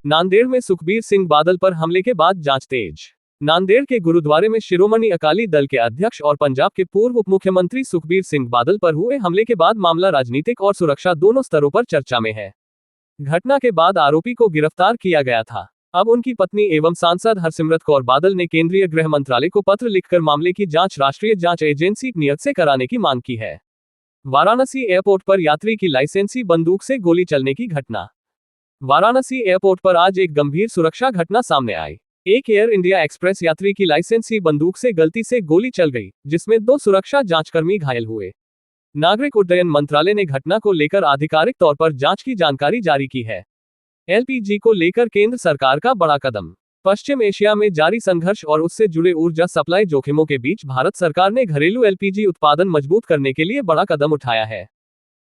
नांदेड़ में सुखबीर सिंह बादल पर हमले के बाद जांच तेज। नांदेड़ के गुरुद्वारे में शिरोमणि अकाली दल के अध्यक्ष और पंजाब के पूर्व उप मुख्यमंत्री सुखबीर सिंह बादल पर हुए हमले के बाद मामला राजनीतिक और सुरक्षा दोनों स्तरों पर चर्चा में है। घटना के बाद आरोपी को गिरफ्तार किया गया था। अब उनकी पत्नी एवं सांसद हरसिमरत कौर बादल ने केंद्रीय गृह मंत्रालय को पत्र लिखकर मामले की जांच राष्ट्रीय जांच एजेंसी नियत से कराने की मांग की है। वाराणसी एयरपोर्ट पर यात्री की लाइसेंसी बंदूक से गोली चलने की घटना। वाराणसी एयरपोर्ट पर आज एक गंभीर सुरक्षा घटना सामने आई। एक एयर इंडिया एक्सप्रेस यात्री की लाइसेंसी बंदूक से गलती से गोली चल गई, जिसमें 2 सुरक्षा जांचकर्मी घायल हुए। नागरिक उड्डयन मंत्रालय ने घटना को लेकर आधिकारिक तौर पर जांच की जानकारी जारी की है। एलपीजी को लेकर केंद्र सरकार का बड़ा कदम। पश्चिम एशिया में जारी संघर्ष और उससे जुड़े ऊर्जा सप्लाई जोखिमों के बीच भारत सरकार ने घरेलू एलपीजी उत्पादन मजबूत करने के लिए बड़ा कदम उठाया है।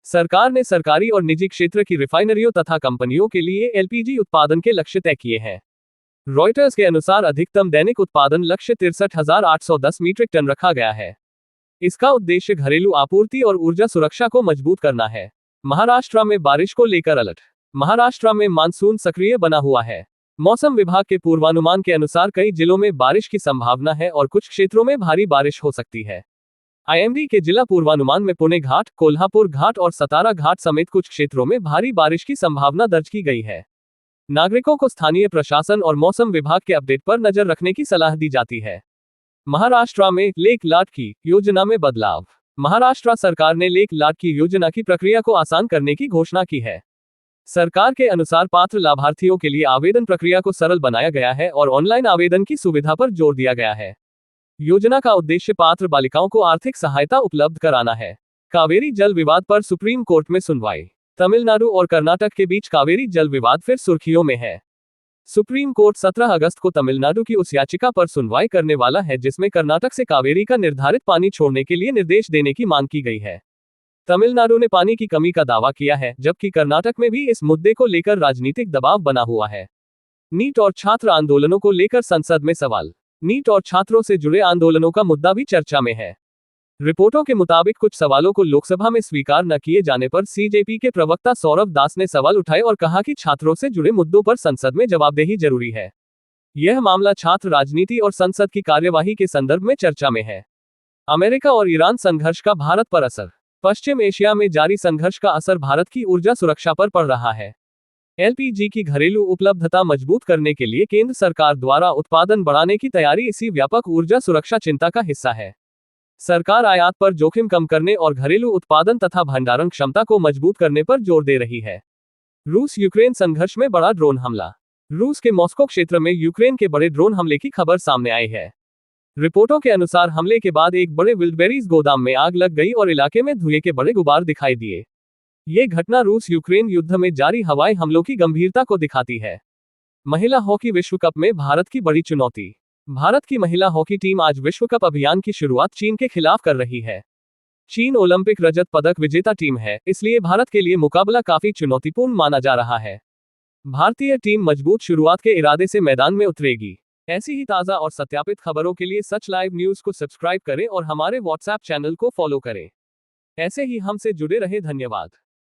सरकार ने सरकारी और निजी क्षेत्र की रिफाइनरियों तथा कंपनियों के लिए एलपीजी उत्पादन के लक्ष्य तय किए हैं। रॉयटर्स के अनुसार अधिकतम दैनिक उत्पादन लक्ष्य 63,810 मीट्रिक टन रखा गया है। इसका उद्देश्य घरेलू आपूर्ति और ऊर्जा सुरक्षा को मजबूत करना है। महाराष्ट्र में बारिश को लेकर अलर्ट। महाराष्ट्र में मानसून सक्रिय बना हुआ है। मौसम विभाग के पूर्वानुमान के अनुसार कई जिलों में बारिश की संभावना है और कुछ क्षेत्रों में भारी बारिश हो सकती है। आईएमडी के जिला पूर्वानुमान में पुणे घाट, कोल्हापुर घाट और सतारा घाट समेत कुछ क्षेत्रों में भारी बारिश की संभावना दर्ज की गई है। नागरिकों को स्थानीय प्रशासन और मौसम विभाग के अपडेट पर नजर रखने की सलाह दी जाती है। महाराष्ट्र में लेक लाडकी योजना में बदलाव। महाराष्ट्र सरकार ने लेक लाडकी योजना की प्रक्रिया को आसान करने की घोषणा की है। सरकार के अनुसार पात्र लाभार्थियों के लिए आवेदन प्रक्रिया को सरल बनाया गया है और ऑनलाइन आवेदन की सुविधा पर जोर दिया गया है। योजना का उद्देश्य पात्र बालिकाओं को आर्थिक सहायता उपलब्ध कराना है। कावेरी जल विवाद पर सुप्रीम कोर्ट में सुनवाई। तमिलनाडु और कर्नाटक के बीच कावेरी जल विवाद फिर सुर्खियों में है। सुप्रीम कोर्ट 17 अगस्त को तमिलनाडु की उस याचिका पर सुनवाई करने वाला है जिसमें कर्नाटक से कावेरी का निर्धारित पानी छोड़ने के लिए निर्देश देने की मांग की गई है। तमिलनाडु ने पानी की कमी का दावा किया है, जबकि कर्नाटक में भी इस मुद्दे को लेकर राजनीतिक दबाव बना हुआ है। नीट और छात्र आंदोलनों को लेकर संसद में सवाल। नीट और छात्रों से जुड़े आंदोलनों का मुद्दा भी चर्चा में है। रिपोर्टों के मुताबिक कुछ सवालों को लोकसभा में स्वीकार न किए जाने पर सीजेपी के प्रवक्ता सौरभ दास ने सवाल उठाए और कहा कि छात्रों से जुड़े मुद्दों पर संसद में जवाबदेही जरूरी है। यह मामला छात्र राजनीति और संसद की कार्यवाही के संदर्भ में चर्चा में है। अमेरिका और ईरान संघर्ष का भारत पर असर। पश्चिम एशिया में जारी संघर्ष का असर भारत की ऊर्जा सुरक्षा पर पड़ रहा है। एलपीजी की घरेलू उपलब्धता मजबूत करने के लिए केंद्र सरकार द्वारा उत्पादन बढ़ाने की तैयारी इसी व्यापक ऊर्जा सुरक्षा चिंता का हिस्सा है। सरकार आयात पर जोखिम कम करने और घरेलू उत्पादन तथा भंडारण क्षमता को मजबूत करने पर जोर दे रही है। रूस यूक्रेन संघर्ष में बड़ा ड्रोन हमला। रूस के मॉस्को क्षेत्र में यूक्रेन के बड़े ड्रोन हमले की खबर सामने आई है। रिपोर्टों के अनुसार हमले के बाद एक बड़े विल्डबेरीज गोदाम में आग लग गई और इलाके में धुएं के बड़े गुबार दिखाई दिए। ये घटना रूस यूक्रेन युद्ध में जारी हवाई हमलों की गंभीरता को दिखाती है। महिला हॉकी विश्व कप में भारत की बड़ी चुनौती। भारत की महिला हॉकी टीम आज विश्व कप अभियान की शुरुआत चीन के खिलाफ कर रही है। चीन ओलंपिक रजत पदक विजेता टीम है, इसलिए भारत के लिए मुकाबला काफी चुनौतीपूर्ण माना जा रहा है। भारतीय टीम मजबूत शुरुआत के इरादे से मैदान में उतरेगी। ऐसी ही ताज़ा और सत्यापित खबरों के लिए सच लाइव न्यूज़ को सब्सक्राइब करें और हमारे व्हाट्सएप चैनल को फॉलो करें। ऐसे ही हमसे जुड़े रहे। धन्यवाद।